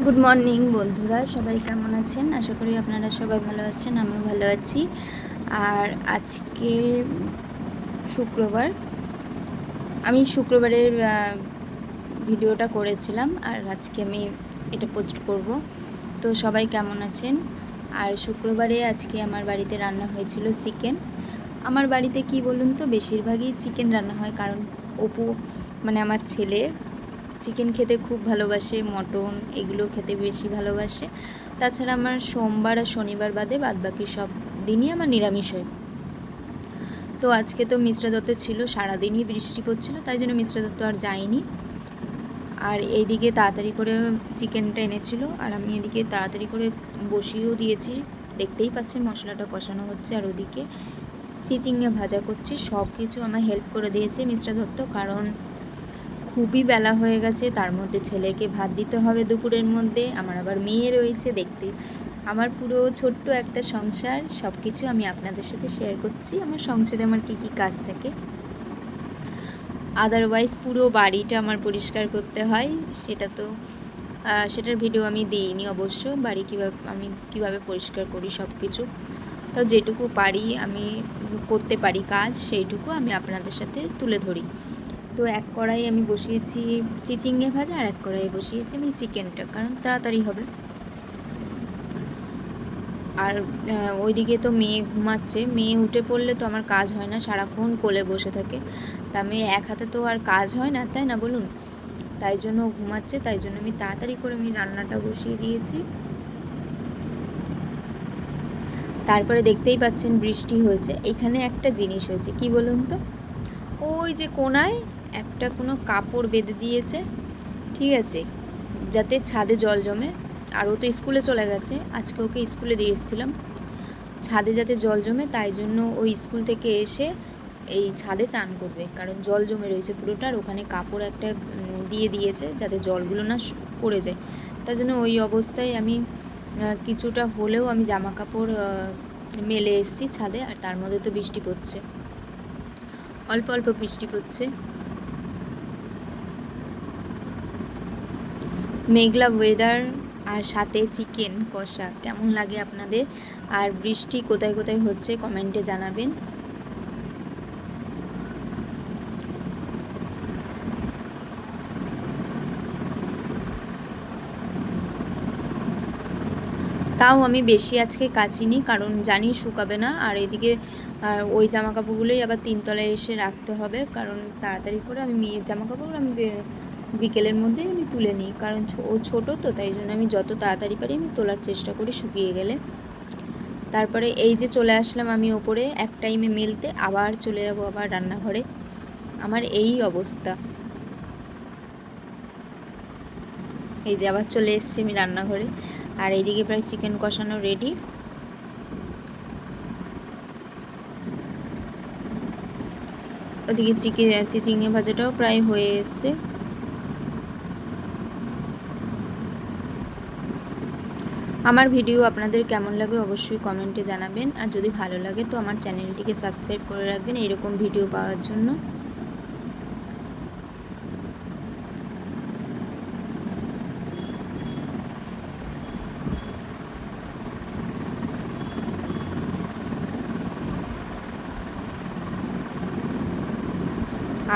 Good morning বন্ধুরা, সবাই কেমন আছেন? আশা করি আপনারা সবাই ভালো আছেন, আমিও ভালো আছি। আর আজকে শুক্রবার, আমি শুক্রবারের ভিডিওটা করেছিলাম আর আজকে আমি এটা পোস্ট করব। তো সবাই কেমন আছেন? আর শুক্রবারে আজকে আমার বাড়িতে রান্না হয়েছিল চিকেন। আমার বাড়িতে কি বলুন তো, বেশিরভাগই চিকেন রান্না হয়, কারণ অপু মানে আমার ছেলে চিকেন খেতে খুব ভালোবাসে, মটন এগুলো খেতে বেশি ভালোবাসে। তাছাড়া আমার সোমবার আর শনিবার বাদে বাদবাকি সব দিনই আমার নিরামিষ হয়। তো আজকে তো মিশ্রা দত্ত ছিল, সারাদিনই বৃষ্টি পড়ছিল, তাই জন্য মিশ্রা দত্ত আর যায়নি। আর এইদিকে তাড়াতাড়ি করে চিকেনটা এনেছিল আর আমি এদিকে তাড়াতাড়ি করে বসিয়েও দিয়েছি। দেখতেই পাচ্ছেন মশলাটা কষানো হচ্ছে আর ওদিকে চিচিঙ্গা ভাজা করছি। সব কিছু আমার হেল্প করে দিয়েছে মিশ্রা দত্ত, কারণ খুবই বেলা হয়ে গেছে, তার মধ্যে ছেলেকে ভাত দিতে হবে দুপুরের মধ্যে, আমার আবার মেয়ে রয়েছে দেখতে। আমার পুরো ছোট্ট একটা সংসার, সব কিছু আমি আপনাদের সাথে শেয়ার করছি। আমার সংসারে আমার কী কী কাজ থাকে, আদারওয়াইজ পুরো বাড়িটা আমার পরিষ্কার করতে হয়, সেটার ভিডিও আমি দিইনি অবশ্য। বাড়ি আমি কীভাবে পরিষ্কার করি সব কিছু, তো যেটুকু পারি আমি করতে পারি কাজ, সেইটুকু আমি আপনাদের সাথে তুলে ধরি। তো এক কড়াই আমি বসিয়েছি চিচিঙ্গে ভাজা আর এক কড়াই বসিয়েছি আমি চিকেনটা, কারণ তাড়াতাড়ি হবে। আর ওইদিকে তো মেয়ে ঘুমাচ্ছে, মেয়ে উঠে পড়লে তো আমার কাজ হয় না, সারাক্ষণ কোলে বসে থাকে। তা মেয়ে এক হাতে তো আর কাজ হয় না, তাই না বলুন? তাই জন্য ঘুমাচ্ছে, তাই জন্য আমি তাড়াতাড়ি করে আমি রান্নাটা বসিয়ে দিয়েছি। তারপরে দেখতেই পাচ্ছেন বৃষ্টি হয়েছে। এখানে একটা জিনিস হয়েছে, কি বলুন তো, ওই যে কোনায় একটা কোনো কাপড় বেঁধে দিয়েছে, ঠিক আছে, যাতে ছাদে জল জমে। আর ও তো স্কুলে চলে গেছে, আজকে ওকে স্কুলে দিয়ে এসেছিলাম, ছাদে যাতে জল জমে, তাই জন্য ওই স্কুল থেকে এসে এই ছাদে চান করবে, কারণ জল জমে রয়েছে পুরোটা। আর ওখানে কাপড় একটা দিয়ে দিয়েছে যাতে জলগুলো না পড়ে যায়, তাই জন্য ওই অবস্থায় আমি কিছুটা হলেও আমি জামা কাপড় মেলে এসেছি ছাদে। আর তার মধ্যে তো বৃষ্টি পড়ছে, অল্প অল্প বৃষ্টি পড়ছে, মেঘলা ওয়েদার, আর সাথে চিকেন কষা। কেমন লাগে আপনাদের? আর বৃষ্টি কোথায় কোথায় হচ্ছে কমেন্টে জানাবেন। তাও আমি বেশি আজকে কাচিনি, কারণ জানি শুকাবে না। আর এদিকে ওই জামা কাপড়গুলোই আবার তিনতলায় এসে রাখতে হবে, কারণ তাড়াতাড়ি করে আমি মেয়ের জামা কাপড় আমি বিকেলের মধ্যেই আমি তুলে নিই, কারণ ও ছোটো তো, তাই জন্য আমি যত তাড়াতাড়ি পারি আমি তোলার চেষ্টা করি শুকিয়ে গেলে। তারপরে এই যে চলে আসলাম আমি ওপরে এক টাইমে মেলতে, আবার চলে যাবো আবার রান্নাঘরে। আমার এই অবস্থা, এই যে আবার চলে এসছি আমি রান্নাঘরে। আর এইদিকে প্রায় চিকেন কষানো রেডি। ওদিকে চিচিঙ্গে ভাজাটাও প্রায় হয়ে এসছে। আমার ভিডিও আপনাদের কেমন লাগে অবশ্যই কমেন্টে জানাবেন, আর যদি ভালো লাগে তো আমার চ্যানেলটিকে সাবস্ক্রাইব করে রাখবেন এরকম ভিডিও পাওয়ার জন্য।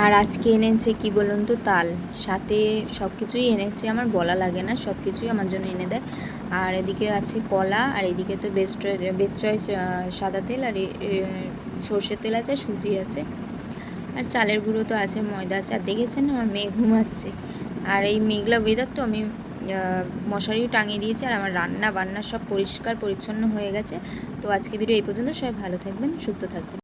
আর আজকে এনেছে কি বলুন তো, তাল, সাথে সব কিছুই এনেছে, আমার বলা লাগে না, সব কিছুই আমার জন্য এনে দেয়। আর এদিকে আছে কলা, আর এদিকে তো বেস্ট চয়েস সাদা তেল, আর সর্ষের তেল আছে, সুজি আছে, আর চালের গুঁড়ো তো আছে, ময়দা আছে। আর দেখেছেন আমার মেয়ে ঘুমাচ্ছে, আর এই মেঘলা ওয়েদার তো আমি মশারিও টাঙিয়ে দিয়েছি। আর আমার রান্না বান্না সব পরিষ্কার পরিচ্ছন্ন হয়ে গেছে। তো আজকে ভিডিও এই পর্যন্ত, সবাই ভালো থাকবেন, সুস্থ থাকবেন।